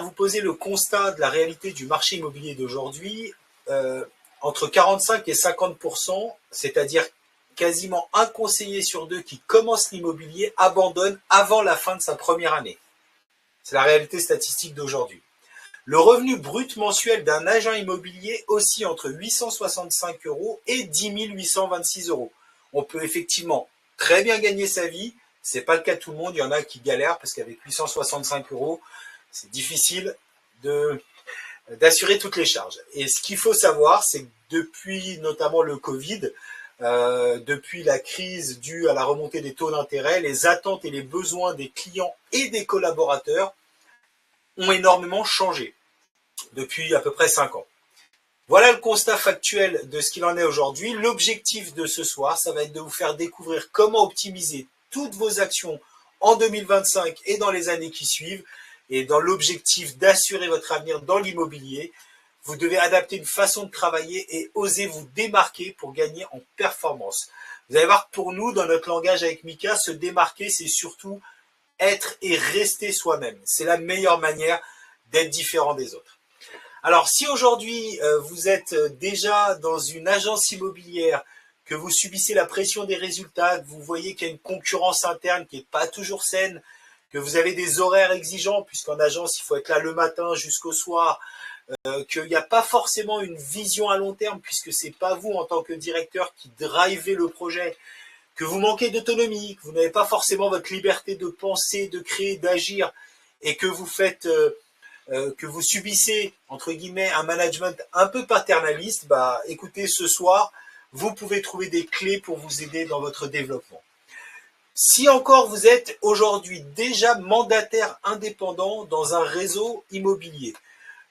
vous poser le constat de la réalité du marché immobilier d'aujourd'hui. Entre 45 et 50%, c'est-à-dire quasiment un conseiller sur deux qui commence l'immobilier abandonne avant la fin de sa première année. C'est la réalité statistique d'aujourd'hui. Le revenu brut mensuel d'un agent immobilier oscille entre 865 € et 10 826 €. On peut effectivement très bien gagner sa vie. Ce n'est pas le cas de tout le monde. Il y en a qui galèrent parce qu'avec 865 €, c'est difficile d'assurer toutes les charges. Et ce qu'il faut savoir, c'est que depuis notamment le Covid, depuis la crise due à la remontée des taux d'intérêt, les attentes et les besoins des clients et des collaborateurs ont énormément changé depuis à peu près 5 ans. Voilà le constat factuel de ce qu'il en est aujourd'hui. L'objectif de ce soir, ça va être de vous faire découvrir comment optimiser toutes vos actions en 2025 et dans les années qui suivent. Et dans l'objectif d'assurer votre avenir dans l'immobilier, vous devez adapter une façon de travailler et oser vous démarquer pour gagner en performance. Vous allez voir que pour nous, dans notre langage avec Mika, se démarquer, c'est surtout être et rester soi-même. C'est la meilleure manière d'être différent des autres. Alors, si aujourd'hui, vous êtes déjà dans une agence immobilière, que vous subissez la pression des résultats, que vous voyez qu'il y a une concurrence interne qui n'est pas toujours saine, que vous avez des horaires exigeants, puisqu'en agence, il faut être là le matin jusqu'au soir, qu'il n'y a pas forcément une vision à long terme, puisque ce n'est pas vous, en tant que directeur, qui drivez le projet, que vous manquez d'autonomie, que vous n'avez pas forcément votre liberté de penser, de créer, d'agir, et que vous faites, que vous subissez, entre guillemets, un management un peu paternaliste, bah, écoutez, ce soir, vous pouvez trouver des clés pour vous aider dans votre développement. Si encore vous êtes aujourd'hui déjà mandataire indépendant dans un réseau immobilier,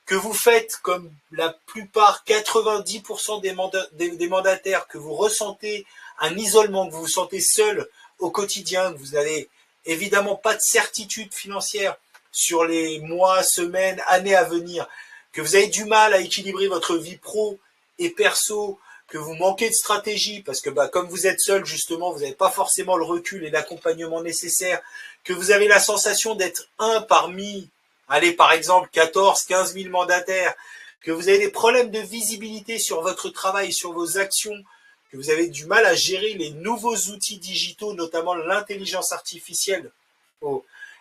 que vous faites comme la plupart, 90% des mandataires, que vous ressentez un isolement, que vous vous sentez seul au quotidien, que vous n'avez évidemment pas de certitude financière sur les mois, semaines, années à venir, que vous avez du mal à équilibrer votre vie pro et perso, que vous manquez de stratégie, parce que comme vous êtes seul, justement, vous n'avez pas forcément le recul et l'accompagnement nécessaire, que vous avez la sensation d'être un parmi, allez, par exemple, 14, 15 000 mandataires, que vous avez des problèmes de visibilité sur votre travail, sur vos actions, que vous avez du mal à gérer les nouveaux outils digitaux, notamment l'intelligence artificielle,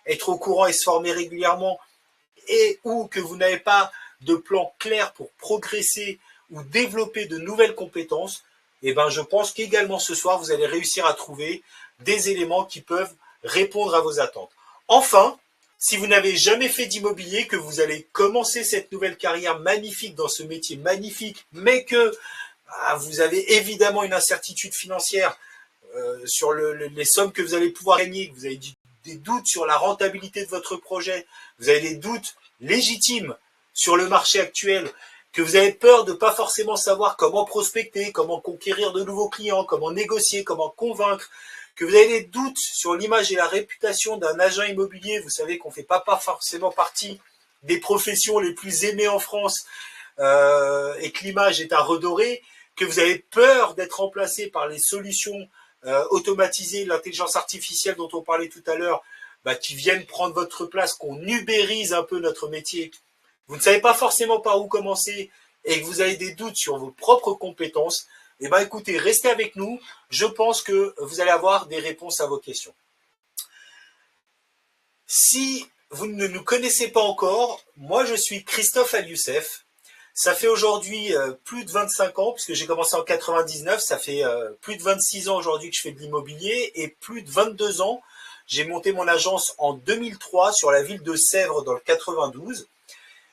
être au courant et se former régulièrement, et ou que vous n'avez pas de plan clair pour progresser ou développer de nouvelles compétences, et je pense qu'également ce soir, vous allez réussir à trouver des éléments qui peuvent répondre à vos attentes. Enfin, si vous n'avez jamais fait d'immobilier, que vous allez commencer cette nouvelle carrière magnifique dans ce métier magnifique, mais que vous avez évidemment une incertitude financière sur les sommes que vous allez pouvoir gagner, que vous avez des doutes sur la rentabilité de votre projet, vous avez des doutes légitimes sur le marché actuel, que vous avez peur de ne pas forcément savoir comment prospecter, comment conquérir de nouveaux clients, comment négocier, comment convaincre, que vous avez des doutes sur l'image et la réputation d'un agent immobilier, vous savez qu'on ne fait pas forcément partie des professions les plus aimées en France et que l'image est à redorer, que vous avez peur d'être remplacé par les solutions automatisées, l'intelligence artificielle dont on parlait tout à l'heure, qui viennent prendre votre place, qu'on ubérise un peu notre métier. Vous ne savez pas forcément par où commencer et que vous avez des doutes sur vos propres compétences, écoutez, restez avec nous. Je pense que vous allez avoir des réponses à vos questions. Si vous ne nous connaissez pas encore, moi je suis Christophe Alioussef. Ça fait aujourd'hui plus de 25 ans, puisque j'ai commencé en 99, ça fait plus de 26 ans aujourd'hui que je fais de l'immobilier, et plus de 22 ans, j'ai monté mon agence en 2003 sur la ville de Sèvres dans le 92.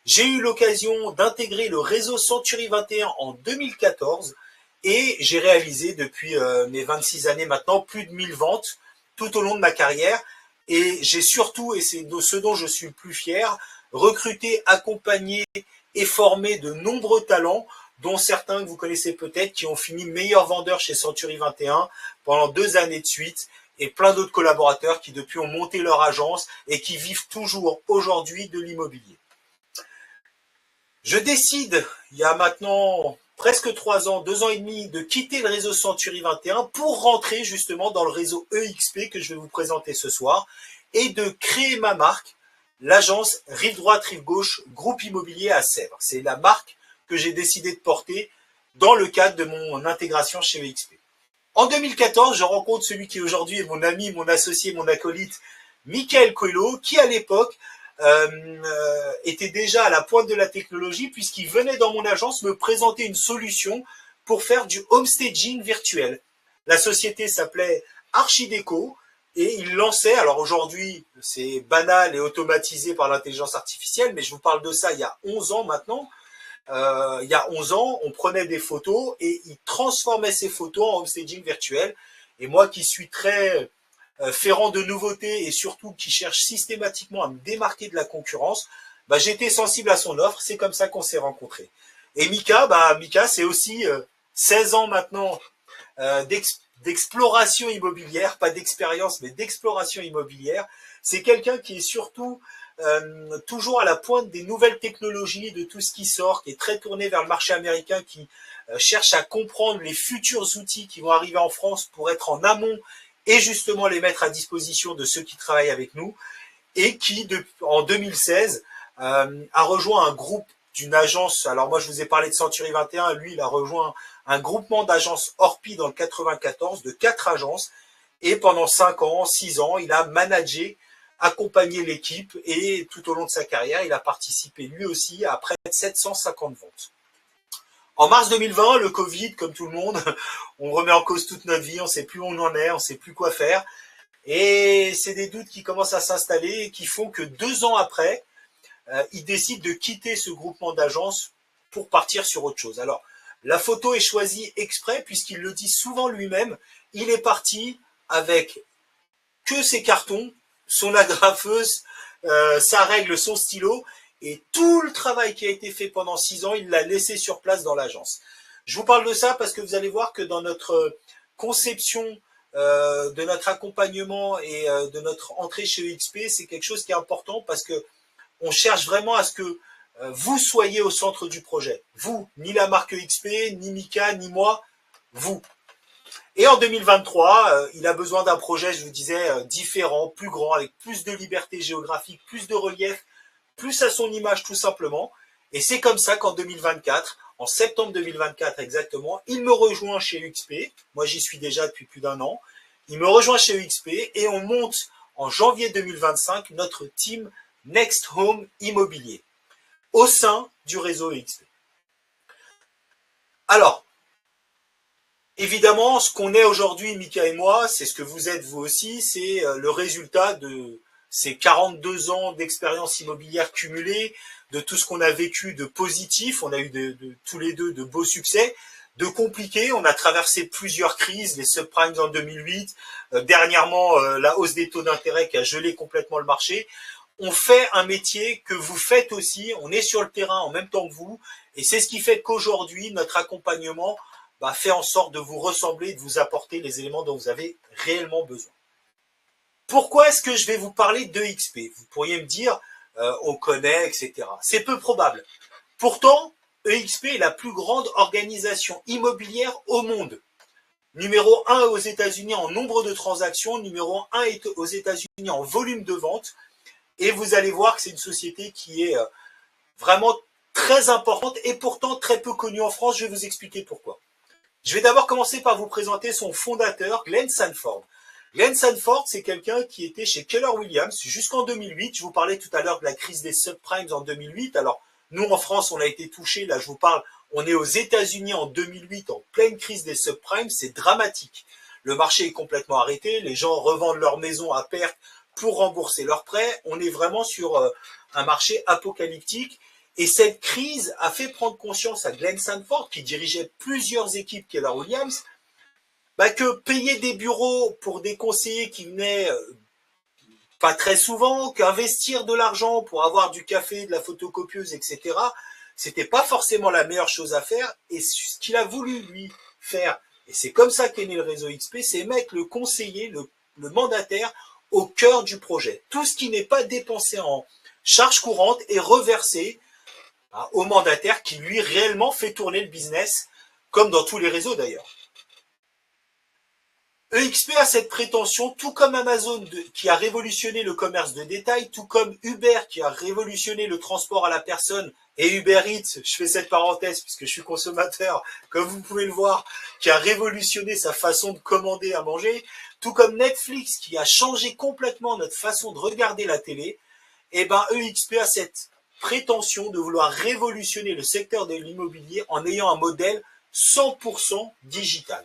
J'ai eu l'occasion d'intégrer le réseau Century 21 en 2014 et j'ai réalisé depuis mes 26 années maintenant plus de 1000 ventes tout au long de ma carrière. Et j'ai surtout, et c'est de ce dont je suis le plus fier, recruté, accompagné et formé de nombreux talents, dont certains que vous connaissez peut-être, qui ont fini meilleurs vendeurs chez Century 21 pendant 2 années de suite, et plein d'autres collaborateurs qui depuis ont monté leur agence et qui vivent toujours aujourd'hui de l'immobilier. Je décide, il y a maintenant presque 3 ans, 2 ans et demi, de quitter le réseau Century 21 pour rentrer justement dans le réseau EXP que je vais vous présenter ce soir et de créer ma marque, l'agence Rive Droite, Rive Gauche, groupe immobilier à Sèvres. C'est la marque que j'ai décidé de porter dans le cadre de mon intégration chez EXP. En 2014, je rencontre celui qui aujourd'hui est mon ami, mon associé, mon acolyte, Michael Coelho, qui à l'époque était déjà à la pointe de la technologie puisqu'il venait dans mon agence me présenter une solution pour faire du homestaging virtuel. La société s'appelait Archideco et il lançait, alors aujourd'hui c'est banal et automatisé par l'intelligence artificielle, mais je vous parle de ça il y a 11 ans maintenant. Il y a 11 ans, on prenait des photos et il transformait ces photos en homestaging virtuel. Et moi qui suis très ferrant de nouveautés et surtout qui cherche systématiquement à me démarquer de la concurrence, bah, j'étais sensible à son offre, c'est comme ça qu'on s'est rencontrés. Et Mika, c'est aussi 16 ans maintenant d'exploration immobilière, pas d'expérience, mais d'exploration immobilière. C'est quelqu'un qui est surtout toujours à la pointe des nouvelles technologies, de tout ce qui sort, qui est très tourné vers le marché américain, qui cherche à comprendre les futurs outils qui vont arriver en France pour être en amont et justement les mettre à disposition de ceux qui travaillent avec nous, et qui, en 2016, a rejoint un groupe d'une agence. Alors moi, je vous ai parlé de Century 21, lui, il a rejoint un groupement d'agences Orpi dans le 94, de 4 agences, et pendant 5 ans, 6 ans, il a managé, accompagné l'équipe, et tout au long de sa carrière, il a participé lui aussi à près de 750 ventes. En mars 2020, le Covid, comme tout le monde, on remet en cause toute notre vie, on ne sait plus où on en est, on ne sait plus quoi faire. Et c'est des doutes qui commencent à s'installer et qui font que 2 ans après, il décide de quitter ce groupement d'agences pour partir sur autre chose. Alors, la photo est choisie exprès puisqu'il le dit souvent lui-même. Il est parti avec que ses cartons, son agrafeuse, sa règle, son stylo, et tout le travail qui a été fait pendant 6 ans, il l'a laissé sur place dans l'agence. Je vous parle de ça parce que vous allez voir que dans notre conception de notre accompagnement et de notre entrée chez EXP, c'est quelque chose qui est important parce que on cherche vraiment à ce que vous soyez au centre du projet. Vous, ni la marque EXP, ni Mika, ni moi, vous. Et en 2023, il a besoin d'un projet, je vous disais, différent, plus grand, avec plus de liberté géographique, plus de relief, plus à son image tout simplement. Et c'est comme ça qu'en 2024, en septembre 2024 exactement, il me rejoint chez EXP. Moi, j'y suis déjà depuis plus d'1 an. Il me rejoint chez EXP et on monte en janvier 2025 notre team Next Home Immobilier au sein du réseau EXP. Alors, évidemment, ce qu'on est aujourd'hui, Mika et moi, c'est ce que vous êtes vous aussi, c'est le résultat de ces 42 ans d'expérience immobilière cumulée, de tout ce qu'on a vécu de positif. On a eu tous les deux de beaux succès, de compliqués. On a traversé plusieurs crises, les subprimes en 2008, dernièrement la hausse des taux d'intérêt qui a gelé complètement le marché. On fait un métier que vous faites aussi, on est sur le terrain en même temps que vous, et c'est ce qui fait qu'aujourd'hui, notre accompagnement fait en sorte de vous ressembler et de vous apporter les éléments dont vous avez réellement besoin. Pourquoi est-ce que je vais vous parler d'EXP? Vous pourriez me dire, on connaît, etc. C'est peu probable. Pourtant, EXP est la plus grande organisation immobilière au monde. Numéro 1 aux États-Unis en nombre de transactions, numéro 1 aux États-Unis en volume de vente. Et vous allez voir que c'est une société qui est vraiment très importante et pourtant très peu connue en France. Je vais vous expliquer pourquoi. Je vais d'abord commencer par vous présenter son fondateur, Glenn Sanford. Glenn Sanford, c'est quelqu'un qui était chez Keller Williams jusqu'en 2008. Je vous parlais tout à l'heure de la crise des subprimes en 2008. Alors, nous, en France, on a été touchés. Là, je vous parle, on est aux États-Unis en 2008, en pleine crise des subprimes. C'est dramatique. Le marché est complètement arrêté. Les gens revendent leur maison à perte pour rembourser leurs prêts. On est vraiment sur un marché apocalyptique. Et cette crise a fait prendre conscience à Glenn Sanford, qui dirigeait plusieurs équipes Keller Williams, que payer des bureaux pour des conseillers qui venaient pas très souvent, qu'investir de l'argent pour avoir du café, de la photocopieuse, etc., c'était pas forcément la meilleure chose à faire. Et ce qu'il a voulu, lui, faire, et c'est comme ça qu'est né le réseau XP, c'est mettre le conseiller, le mandataire, au cœur du projet. Tout ce qui n'est pas dépensé en charge courante est reversé au mandataire qui, lui, réellement fait tourner le business, comme dans tous les réseaux d'ailleurs. EXP a cette prétention, tout comme Amazon qui a révolutionné le commerce de détail, tout comme Uber qui a révolutionné le transport à la personne, et Uber Eats, je fais cette parenthèse puisque je suis consommateur, comme vous pouvez le voir, qui a révolutionné sa façon de commander à manger, tout comme Netflix qui a changé complètement notre façon de regarder la télé, et ben EXP a cette prétention de vouloir révolutionner le secteur de l'immobilier en ayant un modèle 100% digital.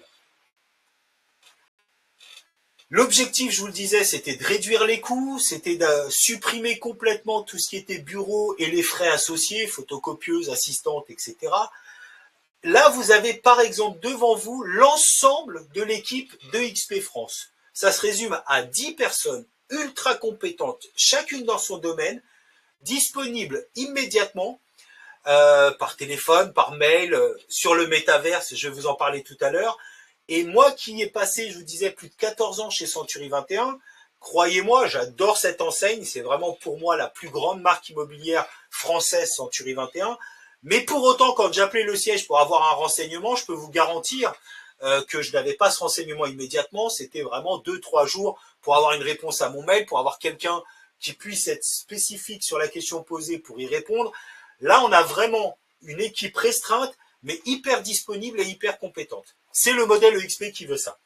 L'objectif, je vous le disais, c'était de réduire les coûts, c'était de supprimer complètement tout ce qui était bureau et les frais associés, photocopieuses, assistantes, etc. Là, vous avez par exemple devant vous l'ensemble de l'équipe de XP France. Ça se résume à 10 personnes ultra compétentes, chacune dans son domaine, disponibles immédiatement par téléphone, par mail, sur le métaverse, je vais vous en parler tout à l'heure. Et moi qui ai passé, je vous disais, plus de 14 ans chez Century 21, croyez-moi, j'adore cette enseigne, c'est vraiment pour moi la plus grande marque immobilière française, Century 21. Mais pour autant, quand j'appelais le siège pour avoir un renseignement, je peux vous garantir que je n'avais pas ce renseignement immédiatement, c'était vraiment 2-3 jours pour avoir une réponse à mon mail, pour avoir quelqu'un qui puisse être spécifique sur la question posée pour y répondre. Là, on a vraiment une équipe restreinte, mais hyper disponible et hyper compétente. C'est le modèle EXP qui veut ça.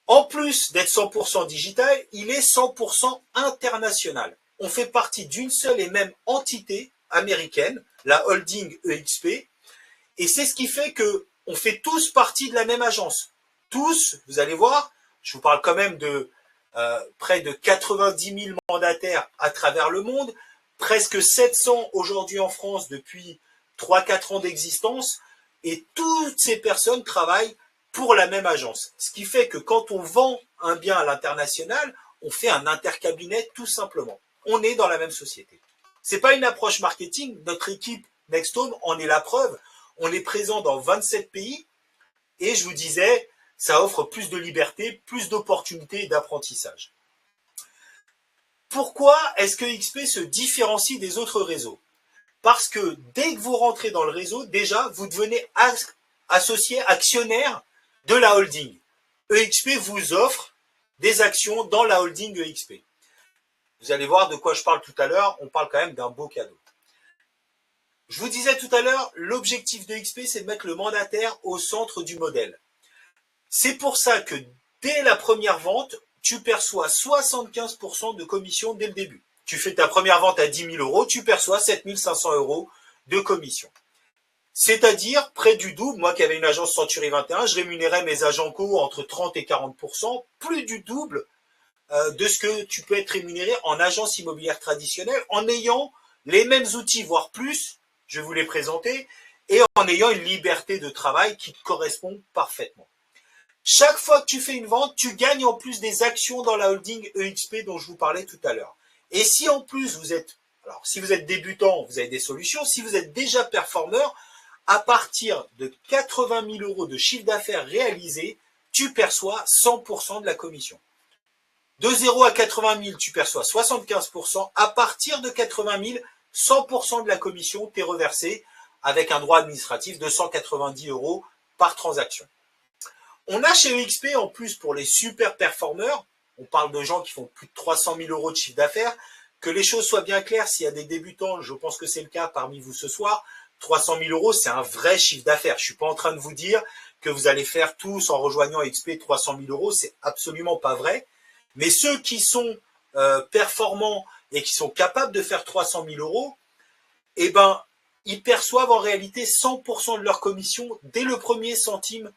En plus d'être 100% digital, il est 100% international. On fait partie d'une seule et même entité américaine, la holding EXP, et c'est ce qui fait que on fait tous partie de la même agence. Tous, vous allez voir, je vous parle quand même de près de 90 000 mandataires à travers le monde, presque 700 aujourd'hui en France depuis 3-4 ans d'existence, et toutes ces personnes travaillent pour la même agence. Ce qui fait que quand on vend un bien à l'international, on fait un intercabinet tout simplement. On est dans la même société. Ce n'est pas une approche marketing. Notre équipe NextHome en est la preuve. On est présent dans 27 pays et je vous disais, ça offre plus de liberté, plus d'opportunités et d'apprentissage. Pourquoi est-ce que XP se différencie des autres réseaux? Parce que dès que vous rentrez dans le réseau, déjà, vous devenez associé, actionnaire de la holding. EXP vous offre des actions dans la holding EXP. Vous allez voir de quoi je parle tout à l'heure, on parle quand même d'un beau cadeau. Je vous disais tout à l'heure, l'objectif de XP, c'est de mettre le mandataire au centre du modèle. C'est pour ça que dès la première vente, tu perçois 75% de commission dès le début. Tu fais ta première vente à 10 000 euros, tu perçois 7 500 euros de commission. C'est-à-dire près du double. Moi qui avais une agence Century 21, je rémunérais mes agents co entre 30 et 40%, plus du double de ce que tu peux être rémunéré en agence immobilière traditionnelle, en ayant les mêmes outils, voire plus, je vais vous les présenter, et en ayant une liberté de travail qui te correspond parfaitement. Chaque fois que tu fais une vente, tu gagnes en plus des actions dans la holding EXP dont je vous parlais tout à l'heure. Et si en plus vous êtes, alors si vous êtes débutant, vous avez des solutions. Si vous êtes déjà performeur, à partir de 80 000 euros de chiffre d'affaires réalisé, tu perçois 100% de la commission. De 0 à 80 000, tu perçois 75%. À partir de 80 000, 100% de la commission t'est reversée avec un droit administratif de 190 euros par transaction. On a chez EXP, en plus, pour les super performeurs, on parle de gens qui font plus de 300 000 euros de chiffre d'affaires, que les choses soient bien claires, s'il y a des débutants, je pense que c'est le cas parmi vous ce soir, 300 000 euros, c'est un vrai chiffre d'affaires. Je ne suis pas en train de vous dire que vous allez faire tous en rejoignant XP 300 000 euros, c'est absolument pas vrai. Mais ceux qui sont performants et qui sont capables de faire 300 000 euros, eh ben, ils perçoivent en réalité 100% de leur commission dès le premier centime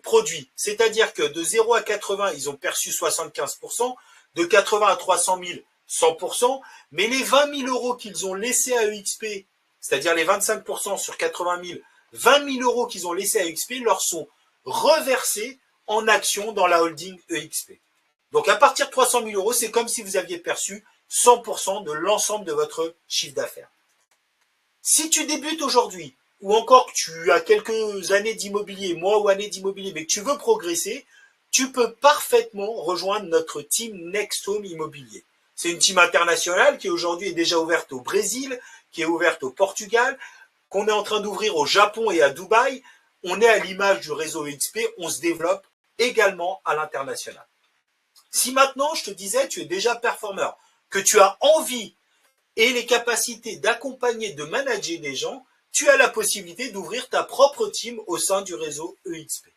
produit. C'est-à-dire que de 0 à 80, ils ont perçu 75%, de 80 à 300 000, 100%, mais les 20 000 euros qu'ils ont laissés à EXP, c'est-à-dire les 25% sur 80 000, 20 000 euros qu'ils ont laissés à EXP leur sont reversés en actions dans la holding EXP. Donc à partir de 300 000 euros, c'est comme si vous aviez perçu 100% de l'ensemble de votre chiffre d'affaires. Si tu débutes aujourd'hui, ou encore que tu as quelques années d'immobilier, mois ou années d'immobilier, mais que tu veux progresser, tu peux parfaitement rejoindre notre team NextHome Immobilier. C'est une team internationale qui aujourd'hui est déjà ouverte au Brésil, qui est ouverte au Portugal, qu'on est en train d'ouvrir au Japon et à Dubaï. On est à l'image du réseau XP, on se développe également à l'international. Si maintenant je te disais tu es déjà performeur, que tu as envie et les capacités d'accompagner, de manager des gens, tu as la possibilité d'ouvrir ta propre team au sein du réseau EXP.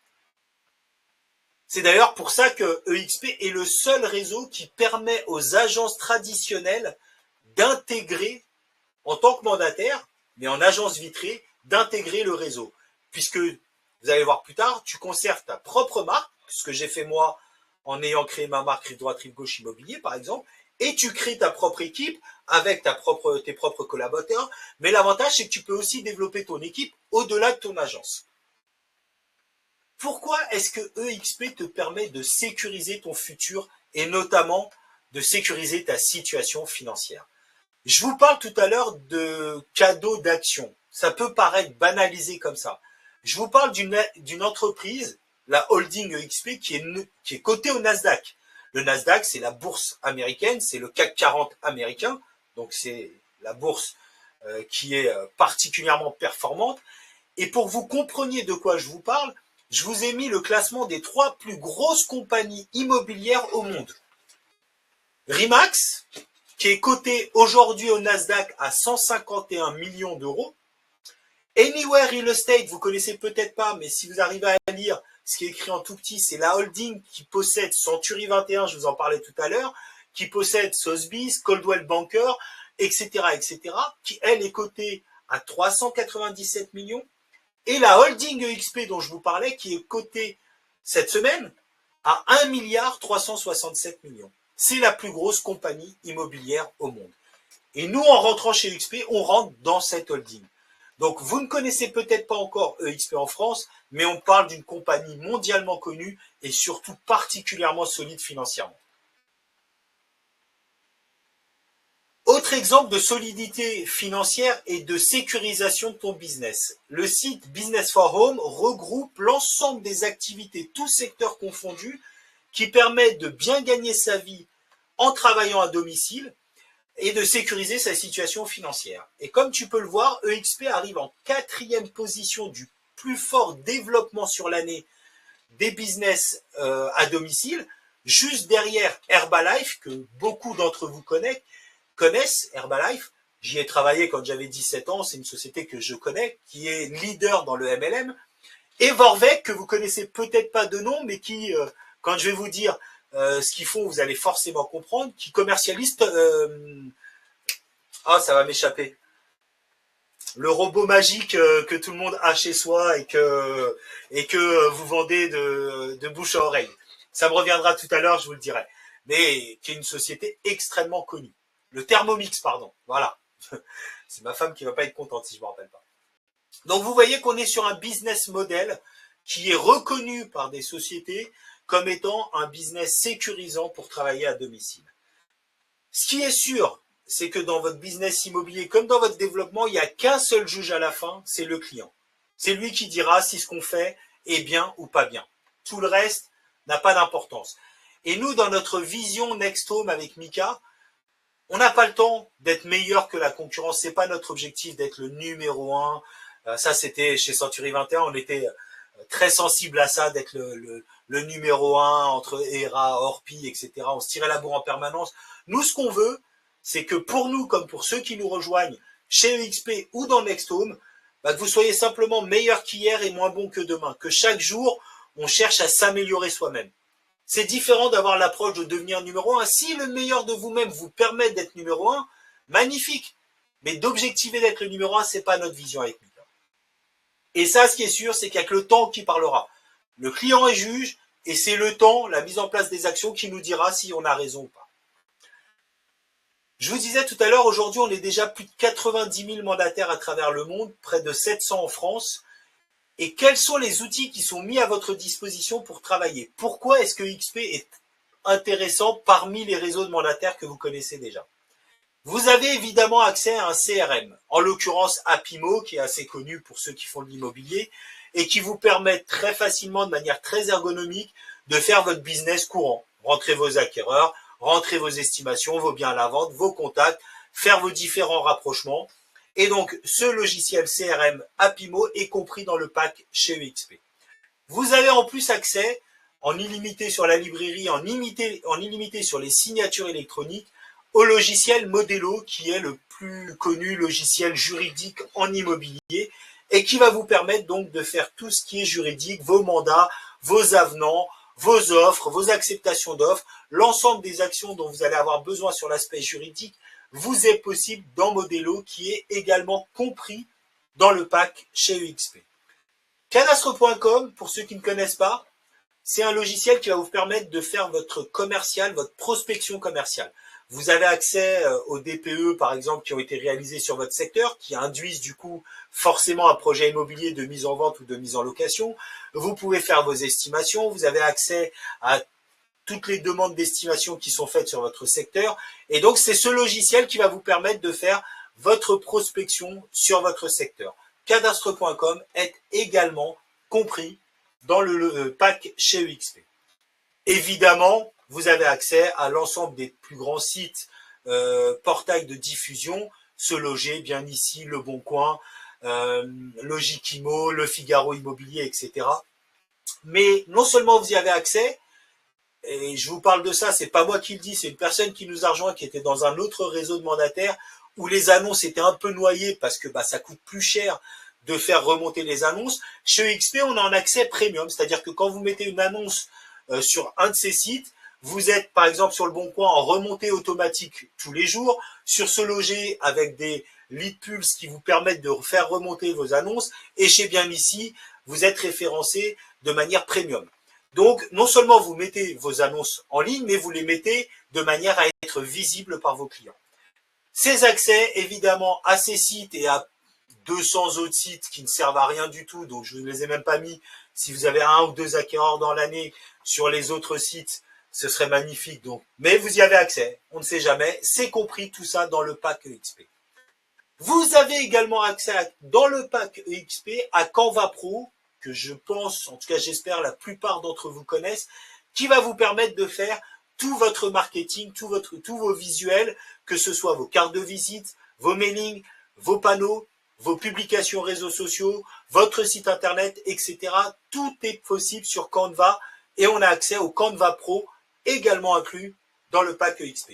C'est d'ailleurs pour ça que EXP est le seul réseau qui permet aux agences traditionnelles d'intégrer, en tant que mandataire, mais en agence vitrée, d'intégrer le réseau. Puisque, vous allez voir plus tard, tu conserves ta propre marque, ce que j'ai fait moi en ayant créé ma marque Rive Droite, Rive Gauche Immobilier, par exemple, et tu crées ta propre équipe avec tes propres collaborateurs. Mais l'avantage, c'est que tu peux aussi développer ton équipe au-delà de ton agence. Pourquoi est-ce que EXP te permet de sécuriser ton futur et notamment de sécuriser ta situation financière? Je vous parle tout à l'heure de cadeaux d'action. Ça peut paraître banalisé comme ça. Je vous parle d'une entreprise, la holding EXP, qui est cotée au Nasdaq. Le Nasdaq, c'est la bourse américaine, c'est le CAC 40 américain, donc c'est la bourse qui est particulièrement performante. Et pour que vous compreniez de quoi je vous parle, je vous ai mis le classement des 3 plus grosses compagnies immobilières au monde. Remax, qui est coté aujourd'hui au Nasdaq à 151 millions d'euros. Anywhere Real Estate, vous connaissez peut-être pas, mais si vous arrivez à lire ce qui est écrit en tout petit, c'est la holding qui possède Century 21, je vous en parlais tout à l'heure, qui possède Sotheby's, Coldwell Banker, etc., etc., qui, elle, est cotée à 397 millions. Et la holding EXP dont je vous parlais, qui est cotée cette semaine à 1 milliard 367 millions. C'est la plus grosse compagnie immobilière au monde. Et nous, en rentrant chez EXP, on rentre dans cette holding. Donc, vous ne connaissez peut-être pas encore EXP en France, mais on parle d'une compagnie mondialement connue et surtout particulièrement solide financièrement. Autre exemple de solidité financière et de sécurisation de ton business. Le site Business for Home regroupe l'ensemble des activités, tous secteurs confondus, qui permettent de bien gagner sa vie en travaillant à domicile et de sécuriser sa situation financière. Et comme tu peux le voir, EXP arrive en 4e position du plus fort développement sur l'année des business à domicile, juste derrière Herbalife, que beaucoup d'entre vous connaissent, Herbalife. J'y ai travaillé quand j'avais 17 ans, c'est une société que je connais, qui est leader dans le MLM. Et Vorwerk, que vous connaissez peut-être pas de nom, mais qui, quand je vais vous dire ce qu'ils font, vous allez forcément comprendre, qui commercialise... ça va m'échapper. Le robot magique que tout le monde a chez soi et que vous vendez de bouche à oreille. Ça me reviendra tout à l'heure, je vous le dirai. Mais qui est une société extrêmement connue. Le Thermomix, pardon. Voilà. C'est ma femme qui va pas être contente si je me rappelle pas. Donc vous voyez qu'on est sur un business model qui est reconnu par des sociétés comme étant un business sécurisant pour travailler à domicile. Ce qui est sûr, c'est que dans votre business immobilier, comme dans votre développement, il n'y a qu'un seul juge à la fin, c'est le client. C'est lui qui dira si ce qu'on fait est bien ou pas bien. Tout le reste n'a pas d'importance. Et nous, dans notre vision Next Home avec Mika, on n'a pas le temps d'être meilleur que la concurrence. C'est pas notre objectif d'être le numéro 1. Ça, c'était chez Century 21, on était très sensible à ça, d'être le numéro 1 entre ERA, Orpi, etc. On se tirait la bourre en permanence. Nous, ce qu'on veut, c'est que pour nous, comme pour ceux qui nous rejoignent chez EXP ou dans Next Home, que vous soyez simplement meilleur qu'hier et moins bon que demain. Que chaque jour, on cherche à s'améliorer soi-même. C'est différent d'avoir l'approche de devenir numéro 1. Si le meilleur de vous-même vous permet d'être numéro 1, magnifique. Mais d'objectiver d'être le numéro 1, c'est pas notre vision avec Mika. Et ça, ce qui est sûr, c'est qu'avec le temps qui parlera. Le client est juge, et c'est le temps, la mise en place des actions qui nous dira si on a raison ou pas. Je vous disais tout à l'heure, aujourd'hui, on est déjà plus de 90 000 mandataires à travers le monde, près de 700 en France. Et quels sont les outils qui sont mis à votre disposition pour travailler? Pourquoi est-ce que XP est intéressant parmi les réseaux de mandataires que vous connaissez déjà? Vous avez évidemment accès à un CRM, en l'occurrence Apimo, qui est assez connu pour ceux qui font de l'immobilier, et qui vous permet très facilement, de manière très ergonomique, de faire votre business courant. Rentrer vos acquéreurs, rentrer vos estimations, vos biens à la vente, vos contacts, faire vos différents rapprochements. Et donc, ce logiciel CRM Apimo est compris dans le pack chez EXP. Vous avez en plus accès en illimité sur la librairie, en illimité sur les signatures électroniques, au logiciel Modelo, qui est le plus connu logiciel juridique en immobilier, et qui va vous permettre donc de faire tout ce qui est juridique, vos mandats, vos avenants, vos offres, vos acceptations d'offres, l'ensemble des actions dont vous allez avoir besoin sur l'aspect juridique, vous est possible dans Modelo, qui est également compris dans le pack chez EXP. Cadastre.com, pour ceux qui ne connaissent pas, c'est un logiciel qui va vous permettre de faire votre commercial, votre prospection commerciale. Vous avez accès aux DPE, par exemple, qui ont été réalisés sur votre secteur, qui induisent du coup forcément un projet immobilier de mise en vente ou de mise en location. Vous pouvez faire vos estimations, vous avez accès à toutes les demandes d'estimation qui sont faites sur votre secteur. Et donc, c'est ce logiciel qui va vous permettre de faire votre prospection sur votre secteur. Cadastre.com est également compris dans le pack chez EXP. Évidemment, vous avez accès à l'ensemble des plus grands sites portails de diffusion, Se Loger, bien ici, Le Bon Coin, Logikimo, Le Figaro Immobilier, etc. Mais non seulement vous y avez accès, et je vous parle de ça, c'est pas moi qui le dis, c'est une personne qui nous a rejoint, qui était dans un autre réseau de mandataires, où les annonces étaient un peu noyées parce que ça coûte plus cher de faire remonter les annonces. Chez EXP, on a un accès premium, c'est-à-dire que quand vous mettez une annonce sur un de ces sites, vous êtes par exemple sur Le Bon Coin en remontée automatique tous les jours, sur Se Loger avec des lead pulse qui vous permettent de faire remonter vos annonces, et chez Bien ici, vous êtes référencé de manière premium. Donc, non seulement vous mettez vos annonces en ligne, mais vous les mettez de manière à être visibles par vos clients. Ces accès, évidemment, à ces sites et à 200 autres sites qui ne servent à rien du tout, donc je ne les ai même pas mis. Si vous avez 1 ou 2 acquéreurs dans l'année sur les autres sites, ce serait magnifique. Donc, mais vous y avez accès, on ne sait jamais. C'est compris tout ça dans le pack EXP. Vous avez également accès dans le pack EXP à Canva Pro, que je pense, en tout cas j'espère la plupart d'entre vous connaissent, qui va vous permettre de faire tout votre marketing, tous vos visuels, que ce soit vos cartes de visite, vos mailings, vos panneaux, vos publications réseaux sociaux, votre site internet, etc. Tout est possible sur Canva et on a accès au Canva Pro, également inclus dans le pack EXP.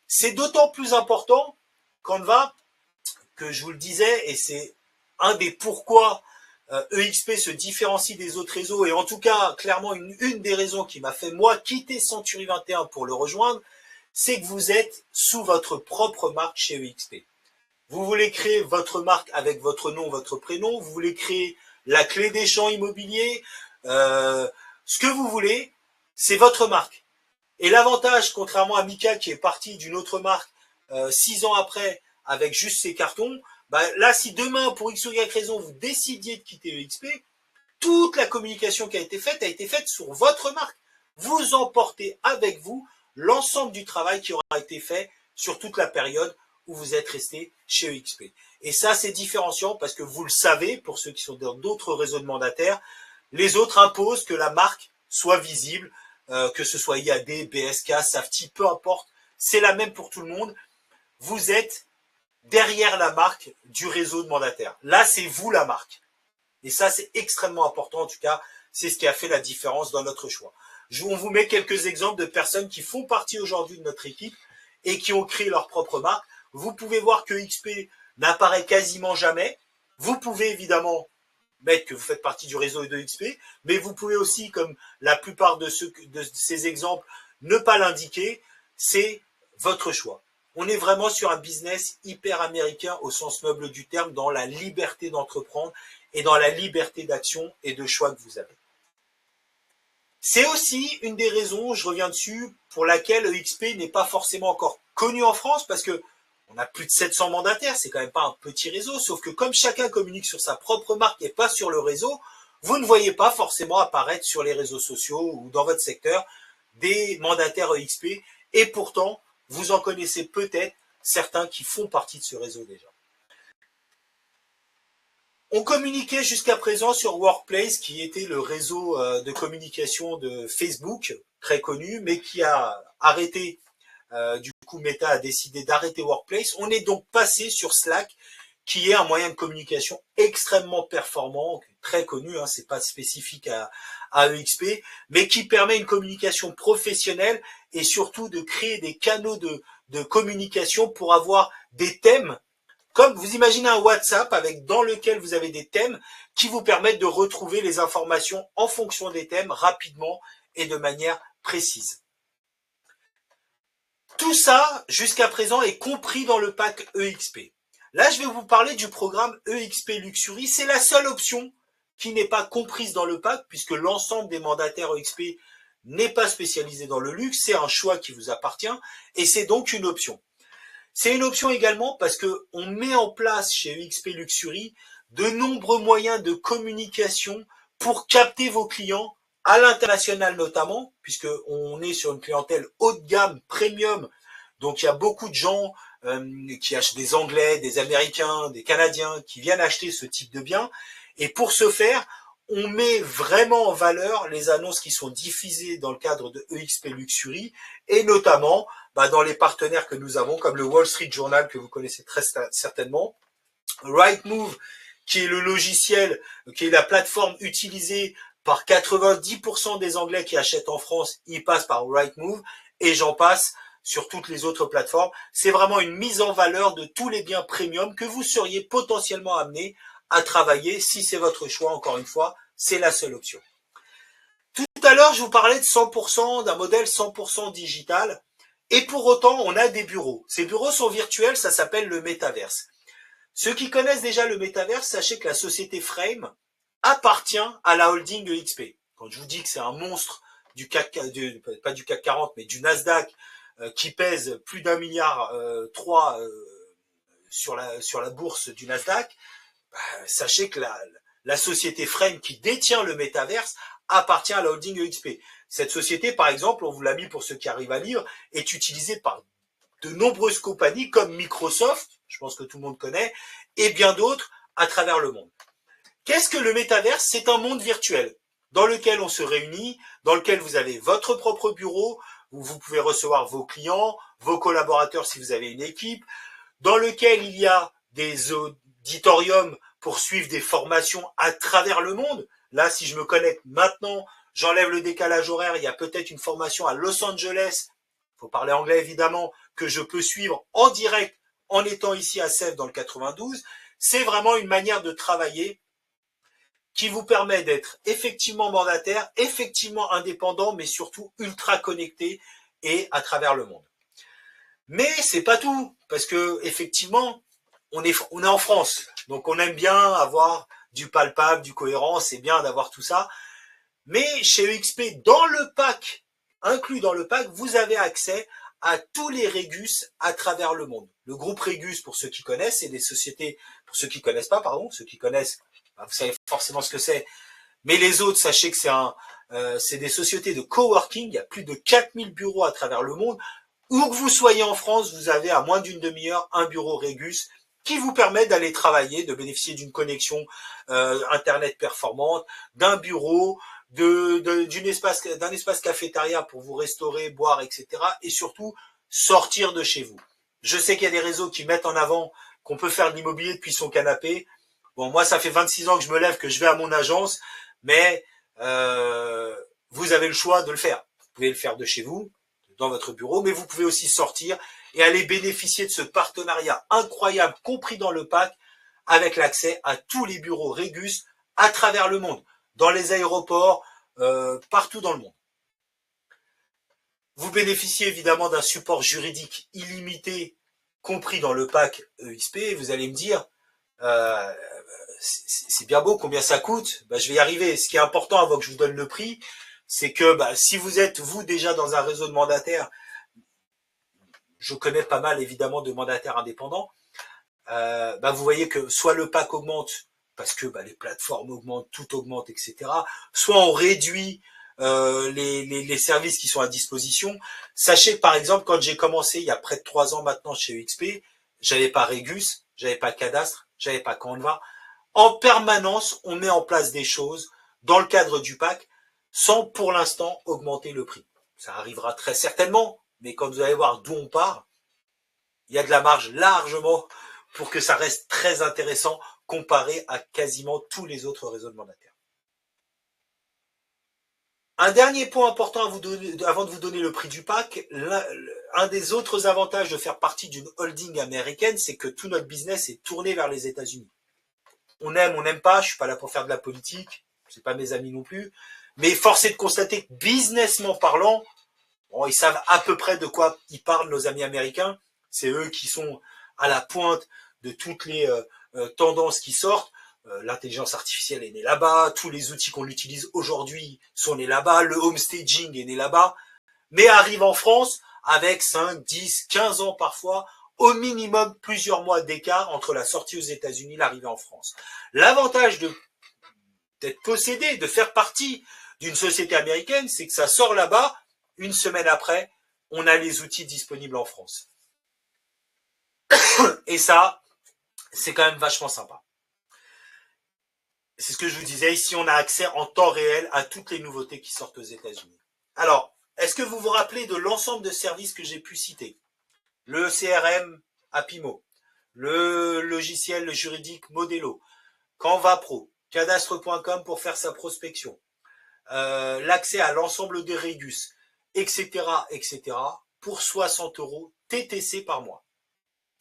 C'est d'autant plus important, Canva, que je vous le disais, et c'est un des pourquoi EXP se différencie des autres réseaux, et en tout cas, clairement, une des raisons qui m'a fait, moi, quitter Century 21 pour le rejoindre, c'est que vous êtes sous votre propre marque chez EXP. Vous voulez créer votre marque avec votre nom, votre prénom, vous voulez créer la clé des champs immobiliers, ce que vous voulez, c'est votre marque. Et l'avantage, contrairement à Mika qui est parti d'une autre marque 6 ans après avec juste ses cartons, là, si demain, pour X ou Y raison, vous décidiez de quitter EXP, toute la communication qui a été faite sur votre marque. Vous emportez avec vous l'ensemble du travail qui aura été fait sur toute la période où vous êtes resté chez EXP. Et ça, c'est différenciant parce que vous le savez, pour ceux qui sont dans d'autres réseaux de mandataires, les autres imposent que la marque soit visible, que ce soit IAD, BSK, Safety, peu importe, c'est la même pour tout le monde. Vous êtes derrière la marque du réseau de mandataires. Là, c'est vous la marque. Et ça, c'est extrêmement important. En tout cas, c'est ce qui a fait la différence dans notre choix. On vous met quelques exemples de personnes qui font partie aujourd'hui de notre équipe et qui ont créé leur propre marque. Vous pouvez voir que XP n'apparaît quasiment jamais. Vous pouvez évidemment mettre que vous faites partie du réseau de XP, mais vous pouvez aussi, comme la plupart de ces exemples, ne pas l'indiquer. C'est votre choix. On est vraiment sur un business hyper américain au sens noble du terme, dans la liberté d'entreprendre et dans la liberté d'action et de choix que vous avez. C'est aussi une des raisons, je reviens dessus, pour laquelle EXP n'est pas forcément encore connu en France, parce que on a plus de 700 mandataires, c'est quand même pas un petit réseau, sauf que comme chacun communique sur sa propre marque et pas sur le réseau, vous ne voyez pas forcément apparaître sur les réseaux sociaux ou dans votre secteur des mandataires EXP, et pourtant, vous en connaissez peut-être certains qui font partie de ce réseau déjà. On communiquait jusqu'à présent sur Workplace, qui était le réseau de communication de Facebook, très connu, mais qui a arrêté. Du coup, Meta a décidé d'arrêter Workplace. On est donc passé sur Slack, qui est un moyen de communication extrêmement performant, très connu, hein, c'est pas spécifique à EXP, mais qui permet une communication professionnelle et surtout de créer des canaux de communication pour avoir des thèmes. Comme vous imaginez un WhatsApp dans lequel vous avez des thèmes qui vous permettent de retrouver les informations en fonction des thèmes rapidement et de manière précise. Tout ça, jusqu'à présent, est compris dans le pack EXP. Là, je vais vous parler du programme EXP Luxury. C'est la seule option qui n'est pas comprise dans le pack, puisque l'ensemble des mandataires EXP n'est pas spécialisé dans le luxe. C'est un choix qui vous appartient, et c'est donc une option. C'est une option également parce qu'on met en place chez EXP Luxury de nombreux moyens de communication pour capter vos clients à l'international notamment, puisqu'on est sur une clientèle haut de gamme, premium, donc il y a beaucoup de gens qui achètent, des Anglais, des Américains, des Canadiens, qui viennent acheter ce type de biens, et pour ce faire, on met vraiment en valeur les annonces qui sont diffusées dans le cadre de EXP Luxury, et notamment dans les partenaires que nous avons, comme le Wall Street Journal, que vous connaissez très certainement, Rightmove, qui est le logiciel, qui est la plateforme utilisée par 90% des Anglais qui achètent en France, ils passent par Rightmove, et j'en passe sur toutes les autres plateformes. C'est vraiment une mise en valeur de tous les biens premium que vous seriez potentiellement amené à travailler. Si c'est votre choix, encore une fois, c'est la seule option. Tout à l'heure, je vous parlais de 100%, d'un modèle 100% digital, et pour autant, on a des bureaux. Ces bureaux sont virtuels, ça s'appelle le métaverse. Ceux qui connaissent déjà le métaverse, sachez que la société Frame appartient à la holding EXP. Quand je vous dis que c'est un monstre du CAC, pas du CAC 40, mais du Nasdaq, qui pèse plus d'1,3 milliard sur la bourse du Nasdaq, sachez que la société Frame qui détient le métaverse appartient à la holding EXP. Cette société, par exemple, on vous l'a mis pour ceux qui arrivent à lire, est utilisée par de nombreuses compagnies comme Microsoft, je pense que tout le monde connaît, et bien d'autres à travers le monde. Qu'est-ce que le métaverse? C'est un monde virtuel dans lequel on se réunit, dans lequel vous avez votre propre bureau, où vous pouvez recevoir vos clients, vos collaborateurs si vous avez une équipe, dans lequel il y a des auditoriums pour suivre des formations à travers le monde. Là, si je me connecte maintenant, j'enlève le décalage horaire, il y a peut-être une formation à Los Angeles, il faut parler anglais évidemment, que je peux suivre en direct en étant ici à Sèvres dans le 92. C'est vraiment une manière de travailler qui vous permet d'être effectivement mandataire, effectivement indépendant, mais surtout ultra connecté et à travers le monde. Mais c'est pas tout, parce que effectivement, on est en France, donc on aime bien avoir du palpable, du cohérent, c'est bien d'avoir tout ça. Mais chez EXP, dans le pack, inclus dans le pack, vous avez accès à tous les Régus à travers le monde. Le groupe Régus, pour ceux qui connaissent, c'est des sociétés, pour ceux qui connaissent pas, pardon, ceux qui connaissent, vous savez forcément ce que c'est. Mais les autres, sachez que c'est des sociétés de coworking. Il y a plus de 4000 bureaux à travers le monde. Où que vous soyez en France, vous avez à moins d'une demi-heure un bureau Régus qui vous permet d'aller travailler, de bénéficier d'une connexion Internet performante, d'un bureau, d'un espace cafétéria pour vous restaurer, boire, etc. Et surtout, sortir de chez vous. Je sais qu'il y a des réseaux qui mettent en avant qu'on peut faire de l'immobilier depuis son canapé. Bon, moi, ça fait 26 ans que je me lève, que je vais à mon agence, mais vous avez le choix de le faire. Vous pouvez le faire de chez vous, dans votre bureau, mais vous pouvez aussi sortir et aller bénéficier de ce partenariat incroyable, compris dans le pack, avec l'accès à tous les bureaux Régus à travers le monde, dans les aéroports, partout dans le monde. Vous bénéficiez évidemment d'un support juridique illimité, compris dans le pack EXP. Vous allez me dire, c'est bien beau, combien ça coûte? Je vais y arriver. Ce qui est important avant que je vous donne le prix, c'est que si vous êtes, vous, déjà dans un réseau de mandataires, je connais pas mal évidemment de mandataires indépendants, vous voyez que soit le pack augmente, parce que les plateformes augmentent, tout augmente, etc. Soit on réduit les services qui sont à disposition. Sachez que par exemple, quand j'ai commencé il y a près de 3 ans maintenant chez EXP, j'avais pas Régus, j'avais pas Cadastre, j'avais pas Canva. En permanence, on met en place des choses dans le cadre du pack sans pour l'instant augmenter le prix. Ça arrivera très certainement, mais quand vous allez voir d'où on part, il y a de la marge largement pour que ça reste très intéressant comparé à quasiment tous les autres réseaux de mandataires. Un dernier point important à vous donner, avant de vous donner le prix du pack, un des autres avantages de faire partie d'une holding américaine, c'est que tout notre business est tourné vers les États-Unis. On n'aime pas, je suis pas là pour faire de la politique, c'est pas mes amis non plus, mais force est de constater que businessment parlant, bon, ils savent à peu près de quoi ils parlent, nos amis américains. C'est eux qui sont à la pointe de toutes les tendances qui sortent. L'intelligence artificielle est née là-bas, tous les outils qu'on utilise aujourd'hui sont nés là-bas, le home staging est né là-bas, mais arrive en France avec 5, 10, 15 ans parfois, au minimum plusieurs mois d'écart entre la sortie aux États-Unis et l'arrivée en France. L'avantage d'être possédé, de faire partie d'une société américaine, c'est que ça sort là-bas, une semaine après, on a les outils disponibles en France. Et ça, c'est quand même vachement sympa. C'est ce que je vous disais, ici on a accès en temps réel à toutes les nouveautés qui sortent aux États-Unis. Alors, est-ce que vous vous rappelez de l'ensemble de services que j'ai pu citer? Le CRM Apimo, le logiciel juridique Modelo, Canva Pro, cadastre.com pour faire sa prospection, l'accès à l'ensemble des Regus, etc., etc., pour 60 € TTC par mois.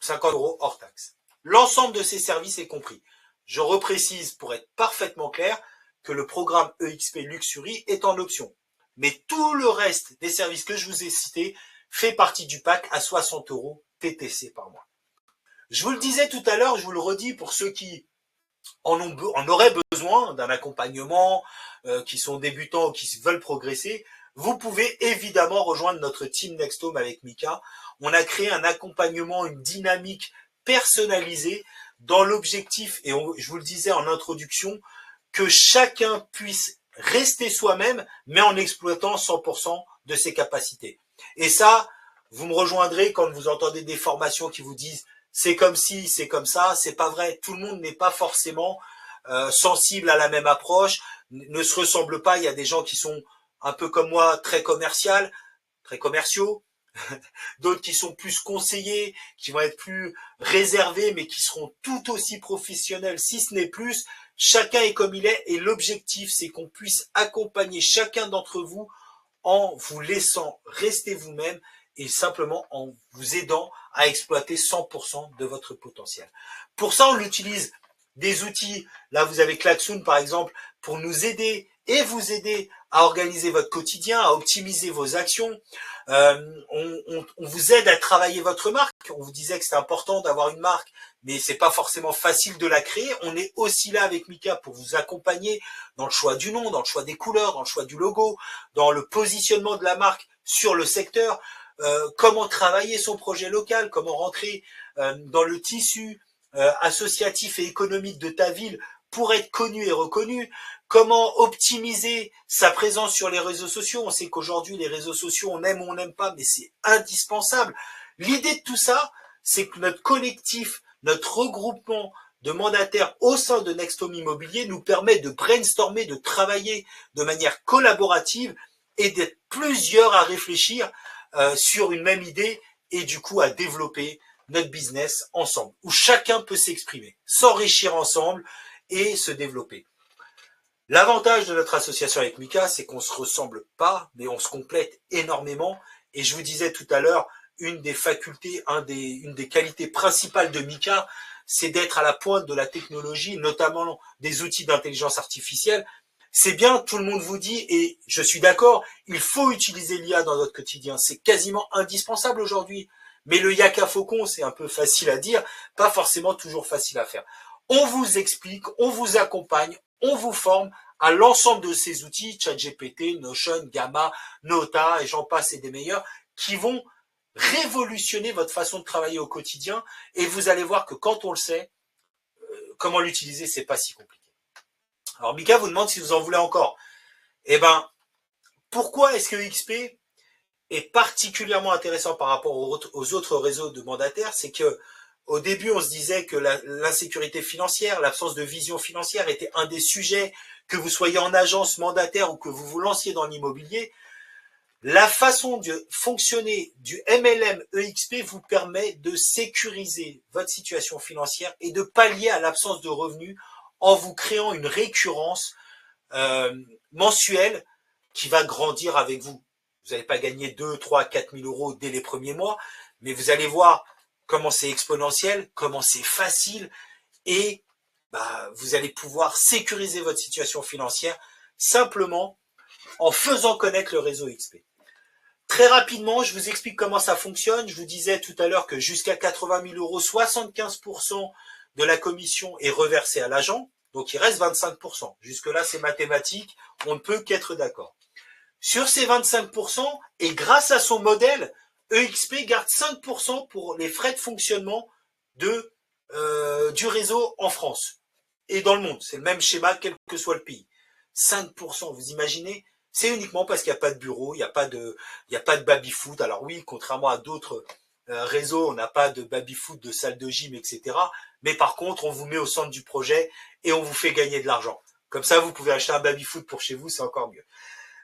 50 € hors taxe. L'ensemble de ces services est compris. Je reprécise pour être parfaitement clair que le programme EXP Luxury est en option. Mais tout le reste des services que je vous ai cités fait partie du pack à 60 € TTC par mois. Je vous le disais tout à l'heure, je vous le redis pour ceux qui en auraient besoin d'un accompagnement, qui sont débutants ou qui veulent progresser, vous pouvez évidemment rejoindre notre Team Next Home avec Mika. On a créé un accompagnement, une dynamique personnalisée dans l'objectif, et je vous le disais en introduction, que chacun puisse rester soi-même, mais en exploitant 100% de ses capacités. Et ça, vous me rejoindrez quand vous entendez des formations qui vous disent c'est comme ci, c'est comme ça, c'est pas vrai. Tout le monde n'est pas forcément sensible à la même approche, ne se ressemble pas. Il y a des gens qui sont un peu comme moi, très commerciaux, d'autres qui sont plus conseillés, qui vont être plus réservés, mais qui seront tout aussi professionnels, si ce n'est plus. Chacun est comme il est, et l'objectif, c'est qu'on puisse accompagner chacun d'entre vous en vous laissant rester vous-même et simplement en vous aidant à exploiter 100% de votre potentiel. Pour ça, on utilise des outils. Là, vous avez Klaxoon, par exemple, pour nous aider et vous aider à organiser votre quotidien, à optimiser vos actions. On vous aide à travailler votre marque. On vous disait que c'est important d'avoir une marque, mais c'est pas forcément facile de la créer. On est aussi là avec Mika pour vous accompagner dans le choix du nom, dans le choix des couleurs, dans le choix du logo, dans le positionnement de la marque sur le secteur, comment travailler son projet local, comment rentrer dans le tissu associatif et économique de ta ville pour être connu et reconnu, comment optimiser sa présence sur les réseaux sociaux. On sait qu'aujourd'hui, les réseaux sociaux, on aime ou on n'aime pas, mais c'est indispensable. L'idée de tout ça, c'est que notre collectif, notre regroupement de mandataires au sein de Next Home Immobilier nous permet de brainstormer, de travailler de manière collaborative et d'être plusieurs à réfléchir sur une même idée et du coup à développer notre business ensemble, où chacun peut s'exprimer, s'enrichir ensemble et se développer. L'avantage de notre association avec Mika, c'est qu'on ne se ressemble pas, mais on se complète énormément. Et je vous disais tout à l'heure, une des facultés, une des qualités principales de Mika, c'est d'être à la pointe de la technologie, notamment des outils d'intelligence artificielle. C'est bien, tout le monde vous dit, et je suis d'accord, il faut utiliser l'IA dans notre quotidien. C'est quasiment indispensable aujourd'hui. Mais le Yaka Faucon, c'est un peu facile à dire, pas forcément toujours facile à faire. On vous explique, on vous accompagne, on vous forme à l'ensemble de ces outils, ChatGPT, Notion, Gamma, Nota, et j'en passe et des meilleurs, qui vont révolutionner votre façon de travailler au quotidien. Et vous allez voir que quand on le sait, comment l'utiliser, c'est pas si compliqué. Alors Mika vous demande si vous en voulez encore. Eh ben, pourquoi est-ce que XP est particulièrement intéressant par rapport aux autres réseaux de mandataires? C'est que au début, on se disait que l'insécurité financière, l'absence de vision financière était un des sujets, que vous soyez en agence mandataire ou que vous vous lanciez dans l'immobilier. La façon de fonctionner du MLM EXP vous permet de sécuriser votre situation financière et de pallier à l'absence de revenus en vous créant une récurrence mensuelle qui va grandir avec vous. Vous n'allez pas gagner 2, 3, 4 000 euros dès les premiers mois, mais vous allez voir comment c'est exponentiel, comment c'est facile, et vous allez pouvoir sécuriser votre situation financière simplement en faisant connaître le réseau XP. Très rapidement, je vous explique comment ça fonctionne. Je vous disais tout à l'heure que jusqu'à 80 000 euros, 75% de la commission est reversée à l'agent, donc il reste 25%. Jusque-là, c'est mathématique, on ne peut qu'être d'accord. Sur ces 25%, et grâce à son modèle, EXP garde 5% pour les frais de fonctionnement du réseau en France et dans le monde. C'est le même schéma, quel que soit le pays. 5%, vous imaginez? C'est uniquement parce qu'il n'y a pas de bureau, il n'y a pas de baby-foot. Alors oui, contrairement à d'autres réseaux, on n'a pas de baby-foot, de salle de gym, etc. Mais par contre, on vous met au centre du projet et on vous fait gagner de l'argent. Comme ça, vous pouvez acheter un baby-foot pour chez vous, c'est encore mieux.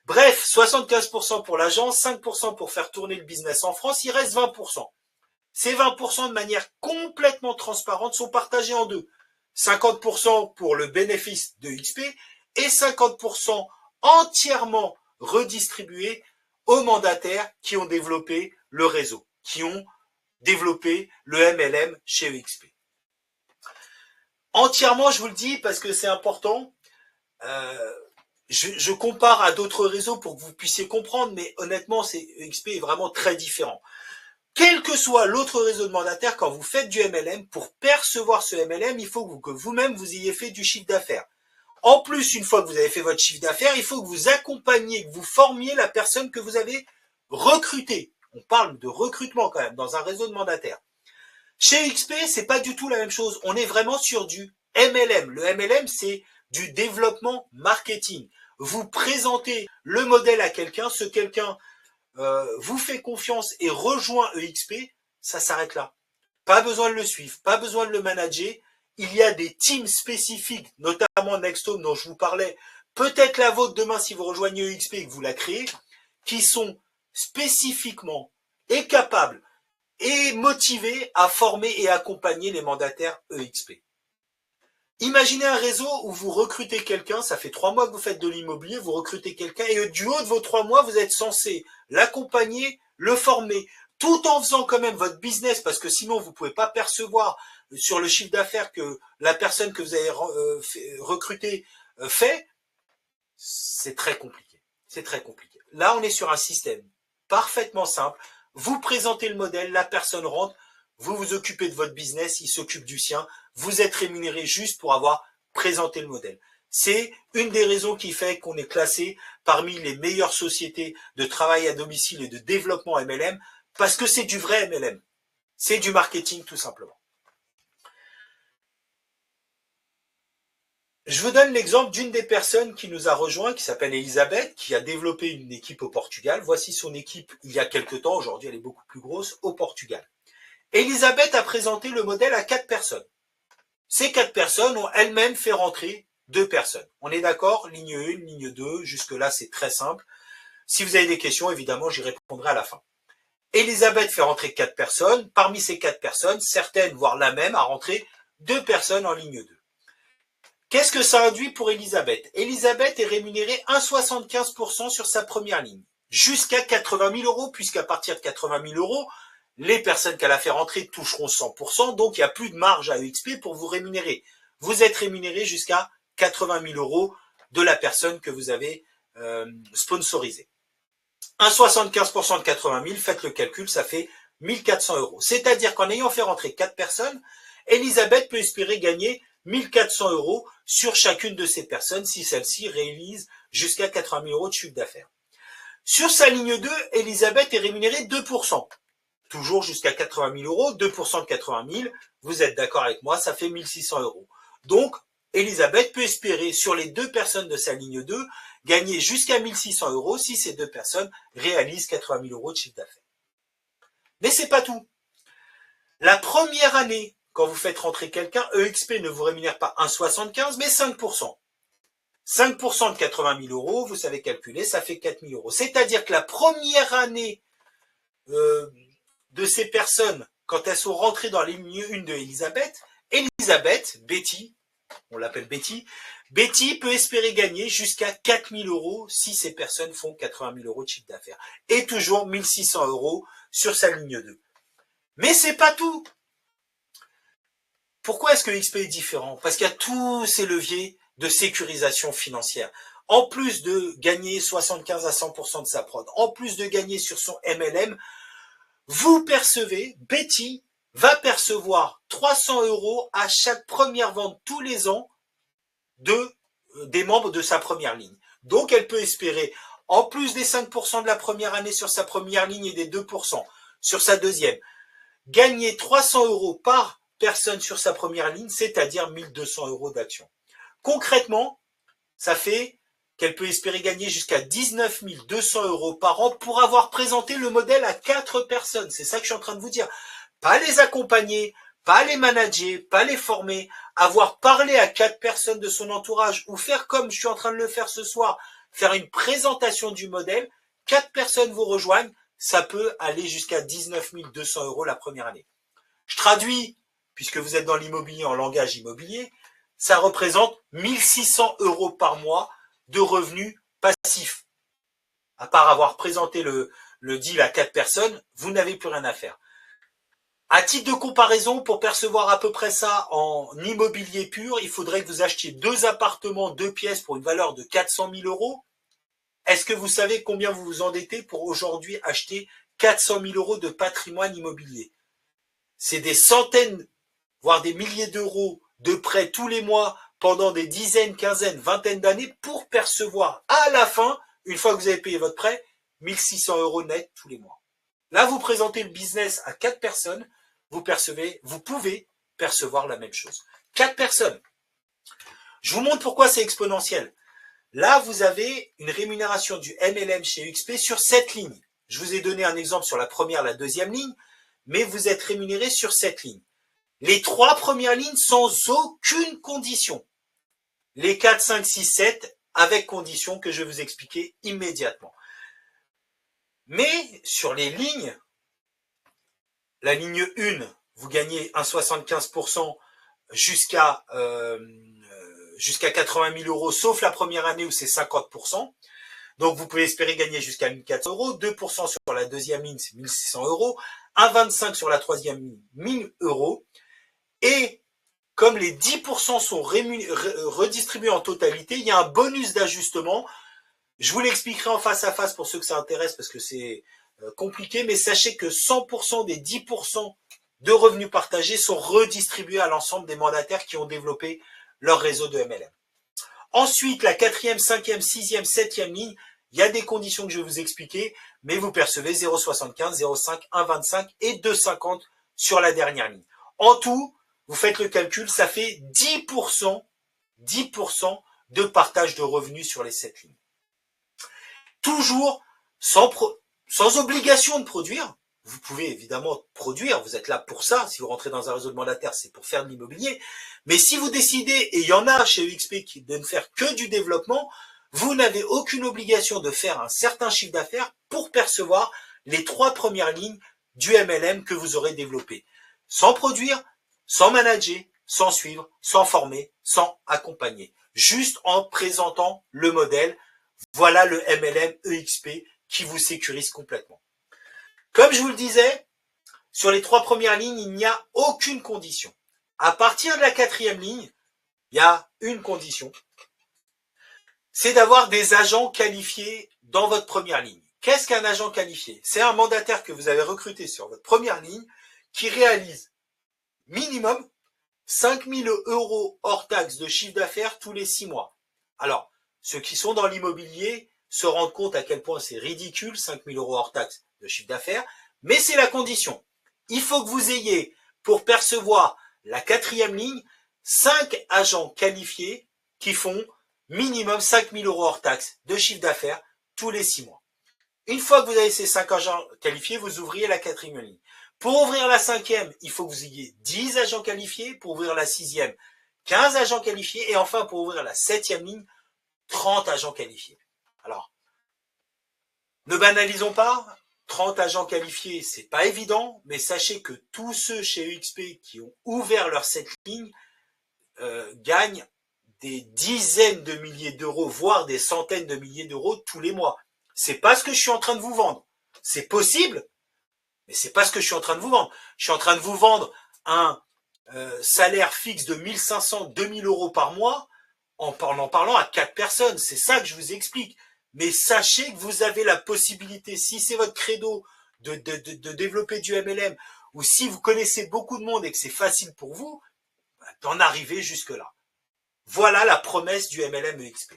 Bref, 75% pour l'agence, 5% pour faire tourner le business en France, il reste 20%. Ces 20% de manière complètement transparente sont partagés en deux. 50% pour le bénéfice de XP et 50% entièrement redistribués aux mandataires qui ont développé le réseau, qui ont développé le MLM chez EXP. Entièrement, je vous le dis parce que c'est important. Je compare à d'autres réseaux pour que vous puissiez comprendre, mais honnêtement, EXP est vraiment très différent. Quel que soit l'autre réseau de mandataires, quand vous faites du MLM, pour percevoir ce MLM, il faut que vous-même vous ayez fait du chiffre d'affaires. En plus, une fois que vous avez fait votre chiffre d'affaires, il faut que vous accompagniez, que vous formiez la personne que vous avez recrutée. On parle de recrutement quand même dans un réseau de mandataires. Chez XP, c'est pas du tout la même chose. On est vraiment sur du MLM. Le MLM, c'est du développement marketing. Vous présentez le modèle à quelqu'un, ce quelqu'un vous fait confiance et rejoint EXP, ça s'arrête là. Pas besoin de le suivre, pas besoin de le manager. Il y a des teams spécifiques, notamment Nexthome dont je vous parlais, peut-être la vôtre demain si vous rejoignez EXP et que vous la créez, qui sont spécifiquement et capables et motivés à former et accompagner les mandataires EXP. Imaginez un réseau où vous recrutez quelqu'un, ça fait 3 mois que vous faites de l'immobilier, vous recrutez quelqu'un et du haut de vos 3 mois, vous êtes censé l'accompagner, le former, tout en faisant quand même votre business, parce que sinon vous ne pouvez pas percevoir sur le chiffre d'affaires que la personne que vous avez recrutée fait. C'est très compliqué. C'est très compliqué. Là, on est sur un système parfaitement simple. Vous présentez le modèle, la personne rentre, vous vous occupez de votre business, il s'occupe du sien, vous êtes rémunéré juste pour avoir présenté le modèle. C'est une des raisons qui fait qu'on est classé parmi les meilleures sociétés de travail à domicile et de développement MLM, parce que c'est du vrai MLM. C'est du marketing tout simplement. Je vous donne l'exemple d'une des personnes qui nous a rejoint, qui s'appelle Elisabeth, qui a développé une équipe au Portugal. Voici son équipe il y a quelques temps, aujourd'hui elle est beaucoup plus grosse, au Portugal. Elisabeth a présenté le modèle à 4 personnes. Ces 4 personnes ont elles-mêmes fait rentrer 2 personnes. On est d'accord, ligne 1, ligne 2, jusque-là c'est très simple. Si vous avez des questions, évidemment, j'y répondrai à la fin. Elisabeth fait rentrer 4 personnes. Parmi ces 4 personnes, certaines, voire la même, a rentré 2 personnes en ligne 2. Qu'est-ce que ça induit pour Elisabeth? Elisabeth est rémunérée 1,75% sur sa première ligne, jusqu'à 80 000 euros, puisqu'à partir de 80 000 euros, les personnes qu'elle a fait rentrer toucheront 100%, donc il n'y a plus de marge à EXP pour vous rémunérer. Vous êtes rémunéré jusqu'à 80 000 euros de la personne que vous avez sponsorisée. 1,75% de 80 000, faites le calcul, ça fait 1 400 euros. C'est-à-dire qu'en ayant fait rentrer 4 personnes, Elisabeth peut espérer gagner 1 400 euros sur chacune de ces personnes si celle-ci réalise jusqu'à 80 000 euros de chiffre d'affaires. Sur sa ligne 2, Elisabeth est rémunérée 2%. Toujours jusqu'à 80 000 euros, 2% de 80 000, vous êtes d'accord avec moi, ça fait 1 600 euros. Donc, Elisabeth peut espérer sur les 2 personnes de sa ligne 2 gagner jusqu'à 1 600 euros si ces 2 personnes réalisent 80 000 euros de chiffre d'affaires. Mais c'est pas tout. La première année, quand vous faites rentrer quelqu'un, EXP ne vous rémunère pas 1,75 mais 5%. 5% de 80 000 euros, vous savez calculer, ça fait 4 000 euros. C'est-à-dire que la première année de ces personnes, quand elles sont rentrées dans la ligne 1 de Elisabeth, Betty, on l'appelle Betty. Betty peut espérer gagner jusqu'à 4 000 euros si ces personnes font 80 000 euros de chiffre d'affaires. Et toujours 1 600 euros sur sa ligne 2. Mais c'est pas tout. Pourquoi est-ce que XP est différent? Parce qu'il y a tous ces leviers de sécurisation financière. En plus de gagner 75 à 100% de sa prod, en plus de gagner sur son MLM, vous percevez, Betty va percevoir 300 euros à chaque première vente tous les ans des membres de sa première ligne. Donc elle peut espérer, en plus des 5% de la première année sur sa première ligne et des 2% sur sa deuxième, gagner 300 euros par personne sur sa première ligne, c'est-à-dire 1 200 euros d'action. Concrètement, ça fait qu'elle peut espérer gagner jusqu'à 19 200 euros par an pour avoir présenté le modèle à 4 personnes. C'est ça que je suis en train de vous dire. Pas les accompagner, pas les manager, pas les former, avoir parlé à 4 personnes de son entourage ou faire comme je suis en train de le faire ce soir, faire une présentation du modèle, 4 personnes vous rejoignent, ça peut aller jusqu'à 19 200 euros la première année. Je traduis, puisque vous êtes dans l'immobilier en langage immobilier, ça représente 1 600 euros par mois de revenus passifs. À part avoir présenté le deal à 4 personnes, vous n'avez plus rien à faire. À titre de comparaison, pour percevoir à peu près ça en immobilier pur, il faudrait que vous achetiez 2 appartements, 2 pièces pour une valeur de 400 000 euros. Est-ce que vous savez combien vous vous endettez pour aujourd'hui acheter 400 000 euros de patrimoine immobilier? C'est des centaines, voire des milliers d'euros de prêts tous les mois pendant des dizaines, quinzaines, vingtaines d'années pour percevoir à la fin, une fois que vous avez payé votre prêt, 1 600 euros net tous les mois. Là, vous présentez le business à 4 personnes, vous pouvez percevoir la même chose. 4 personnes. Je vous montre pourquoi c'est exponentiel. Là, vous avez une rémunération du MLM chez XP sur 7 lignes. Je vous ai donné un exemple sur la première, la deuxième ligne, mais vous êtes rémunéré sur 7 lignes. Les 3 premières lignes sans aucune condition. Les 4, 5, 6, 7 avec condition que je vais vous expliquer immédiatement. Mais sur les lignes, la ligne 1, vous gagnez un 75% jusqu'à 80 000 euros, sauf la première année où c'est 50%. Donc vous pouvez espérer gagner jusqu'à 1 400 euros, 2% sur la deuxième ligne, c'est 1 600 euros, 1,25 sur la troisième ligne, 1 000 euros. Et comme les 10% sont redistribués en totalité, il y a un bonus d'ajustement. Je vous l'expliquerai en face à face pour ceux que ça intéresse parce que c'est compliqué, mais sachez que 100% des 10% de revenus partagés sont redistribués à l'ensemble des mandataires qui ont développé leur réseau de MLM. Ensuite, la 4e, 5e, 6e, 7e ligne, il y a des conditions que je vais vous expliquer, mais vous percevez 0,75, 0,5, 1,25 et 2,50 sur la dernière ligne. En tout, vous faites le calcul, ça fait 10% de partage de revenus sur les 7 lignes. Toujours sans obligation de produire. Vous pouvez évidemment produire, vous êtes là pour ça. Si vous rentrez dans un réseau de mandataires, c'est pour faire de l'immobilier. Mais si vous décidez, et il y en a chez XP de ne faire que du développement, vous n'avez aucune obligation de faire un certain chiffre d'affaires pour percevoir les 3 premières lignes du MLM que vous aurez développé. Sans produire, sans manager, sans suivre, sans former, sans accompagner. Juste en présentant le modèle. Voilà le MLM EXP qui vous sécurise complètement. Comme je vous le disais, sur les 3 premières lignes, il n'y a aucune condition. À partir de la 4e ligne, il y a une condition. C'est d'avoir des agents qualifiés dans votre première ligne. Qu'est-ce qu'un agent qualifié? C'est un mandataire que vous avez recruté sur votre première ligne qui réalise minimum 5 000 euros hors taxe de chiffre d'affaires tous les 6 mois. Alors, ceux qui sont dans l'immobilier se rendent compte à quel point c'est ridicule, 5 000 euros hors taxe de chiffre d'affaires, mais c'est la condition. Il faut que vous ayez, pour percevoir la 4e ligne, 5 agents qualifiés qui font minimum 5 000 euros hors taxe de chiffre d'affaires tous les 6 mois. Une fois que vous avez ces 5 agents qualifiés, vous ouvriez la 4e ligne. Pour ouvrir la 5e, il faut que vous ayez 10 agents qualifiés. Pour ouvrir la 6e, 15 agents qualifiés. Et enfin, pour ouvrir la 7e ligne, 30 agents qualifiés. Alors, ne banalisons pas. 30 agents qualifiés, c'est pas évident, mais sachez que tous ceux chez EXP qui ont ouvert leur 7 lignes, gagnent des dizaines de milliers d'euros, voire des centaines de milliers d'euros tous les mois. C'est pas ce que je suis en train de vous vendre. C'est possible, mais c'est pas ce que je suis en train de vous vendre. Je suis en train de vous vendre un salaire fixe de 1500, 2000 euros par mois en parlant à 4 personnes. C'est ça que je vous explique. Mais sachez que vous avez la possibilité, si c'est votre credo, de développer du MLM, ou si vous connaissez beaucoup de monde et que c'est facile pour vous, d'en arriver jusque-là. Voilà la promesse du MLM EXP.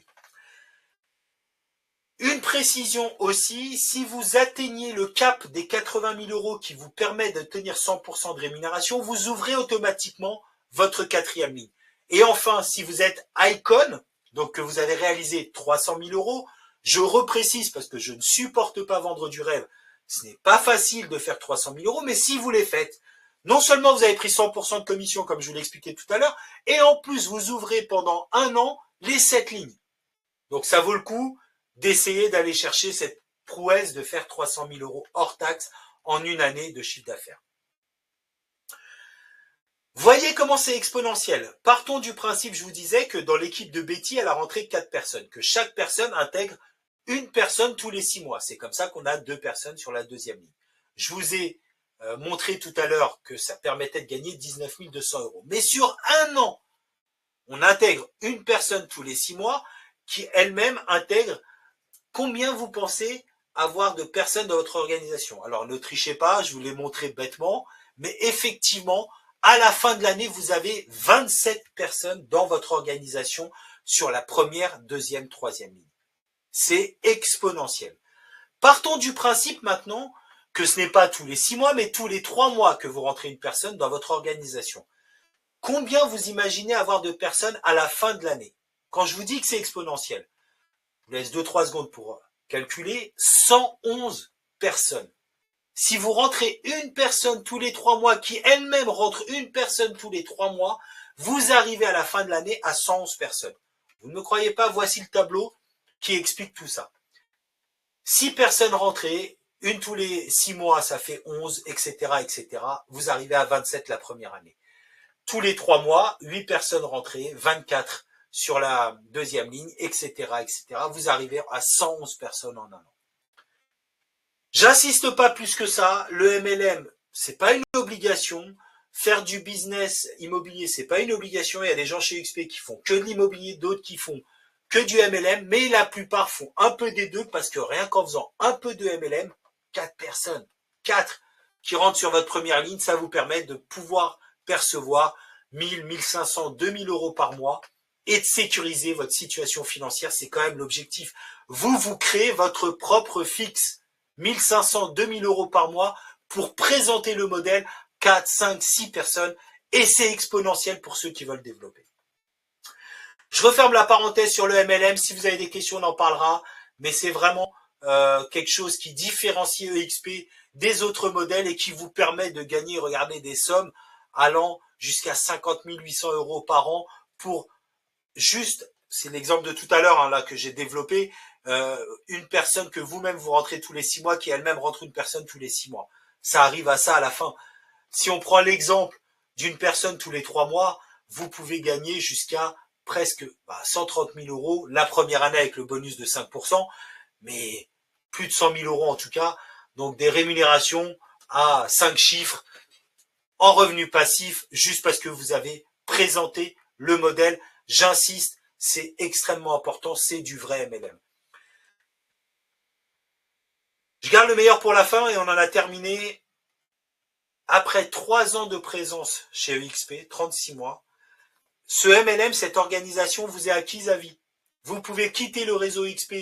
Une précision aussi, si vous atteignez le cap des 80 000 euros qui vous permet de tenir 100% de rémunération, vous ouvrez automatiquement votre 4e ligne. Et enfin, si vous êtes Icon, donc que vous avez réalisé 300 000 euros, je reprécise parce que je ne supporte pas vendre du rêve, ce n'est pas facile de faire 300 000 euros, mais si vous les faites, non seulement vous avez pris 100% de commission, comme je vous l'ai expliqué tout à l'heure, et en plus vous ouvrez pendant 1 an les 7 lignes. Donc ça vaut le coup d'essayer d'aller chercher cette prouesse de faire 300 000 euros hors taxe en une année de chiffre d'affaires. Voyez comment c'est exponentiel. Partons du principe, je vous disais, que dans l'équipe de Betty, elle a rentré 4 personnes, que chaque personne intègre une personne tous les 6 mois. C'est comme ça qu'on a 2 personnes sur la 2e ligne. Je vous ai montré tout à l'heure que ça permettait de gagner 19 200 euros. Mais sur 1 an, on intègre une personne tous les 6 mois qui elle-même intègre combien vous pensez avoir de personnes dans votre organisation. Alors ne trichez pas, je vous l'ai montré bêtement, mais effectivement, à la fin de l'année, vous avez 27 personnes dans votre organisation sur la 1ère, 2e, 3e ligne. C'est exponentiel. Partons du principe maintenant que ce n'est pas tous les 6 mois, mais tous les 3 mois que vous rentrez une personne dans votre organisation. Combien vous imaginez avoir de personnes à la fin de l'année? Quand je vous dis que c'est exponentiel, je vous laisse 2-3 secondes pour calculer, 111 personnes. Si vous rentrez une personne tous les 3 mois, qui elle-même rentre une personne tous les 3 mois, vous arrivez à la fin de l'année à 111 personnes. Vous ne me croyez pas? Voici le tableau qui explique tout ça. 6 personnes rentrées, une tous les 6 mois, ça fait 11, etc., etc. Vous arrivez à 27 la première année. Tous les 3 mois, 8 personnes rentrées, 24 sur la 2e ligne, etc., etc. Vous arrivez à 111 personnes en un an. J'insiste pas plus que ça. Le MLM, c'est pas une obligation. Faire du business immobilier, c'est pas une obligation. Il y a des gens chez XP qui font que de l'immobilier, d'autres qui font que du MLM, mais la plupart font un peu des deux parce que rien qu'en faisant un peu de MLM, 4 personnes, 4 qui rentrent sur votre première ligne, ça vous permet de pouvoir percevoir 1000, 1500, 2000 euros par mois et de sécuriser votre situation financière. C'est quand même l'objectif. Vous créez votre propre fixe, 1500, 2000 euros par mois pour présenter le modèle 4, 5, 6 personnes et c'est exponentiel pour ceux qui veulent développer. Je referme la parenthèse sur le MLM. Si vous avez des questions, on en parlera. Mais c'est vraiment quelque chose qui différencie EXP des autres modèles et qui vous permet de gagner, regardez, des sommes allant jusqu'à 50 800 euros par an pour juste, c'est l'exemple de tout à l'heure hein, là que j'ai développé, une personne que vous-même vous rentrez tous les 6 mois, qui elle-même rentre une personne tous les 6 mois. Ça arrive à ça à la fin. Si on prend l'exemple d'une personne tous les 3 mois, vous pouvez gagner jusqu'à presque 130 000 euros la première année avec le bonus de 5%, mais plus de 100 000 euros en tout cas. Donc des rémunérations à 5 chiffres en revenus passifs juste parce que vous avez présenté le modèle. J'insiste, c'est extrêmement important, c'est du vrai MLM. Je garde le meilleur pour la fin et on en a terminé. Après 3 ans de présence chez EXP, 36 mois, ce MLM, cette organisation vous est acquise à vie. Vous pouvez quitter le réseau XP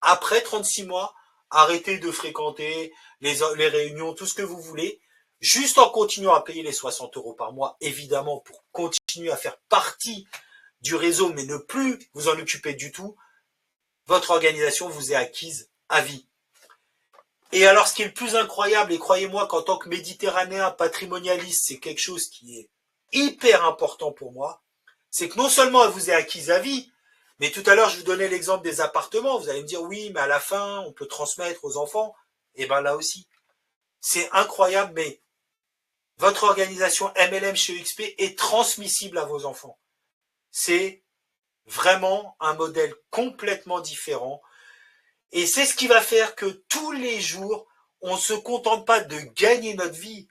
après 36 mois, arrêter de fréquenter les réunions, tout ce que vous voulez, juste en continuant à payer les 60 euros par mois, évidemment, pour continuer à faire partie du réseau, mais ne plus vous en occuper du tout. Votre organisation vous est acquise à vie. Et alors, ce qui est le plus incroyable, et croyez-moi qu'en tant que méditerranéen patrimonialiste, c'est quelque chose qui est hyper important pour moi, c'est que non seulement elle vous est acquise à vie, mais tout à l'heure, je vous donnais l'exemple des appartements. Vous allez me dire, oui, mais à la fin, on peut transmettre aux enfants. Et bien là aussi, c'est incroyable, mais votre organisation MLM chez XP est transmissible à vos enfants. c'est vraiment un modèle complètement différent. Et c'est ce qui va faire que tous les jours, on ne se contente pas de gagner notre vie.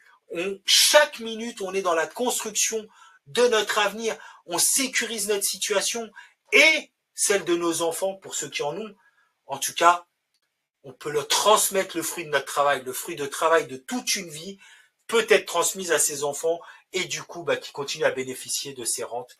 Chaque minute, on est dans la construction de notre avenir. On sécurise notre situation et celle de nos enfants, pour ceux qui en ont. En tout cas, on peut leur transmettre le fruit de notre travail, le fruit de travail de toute une vie, peut être transmise à ses enfants et du coup, qui continuent à bénéficier de ces rentes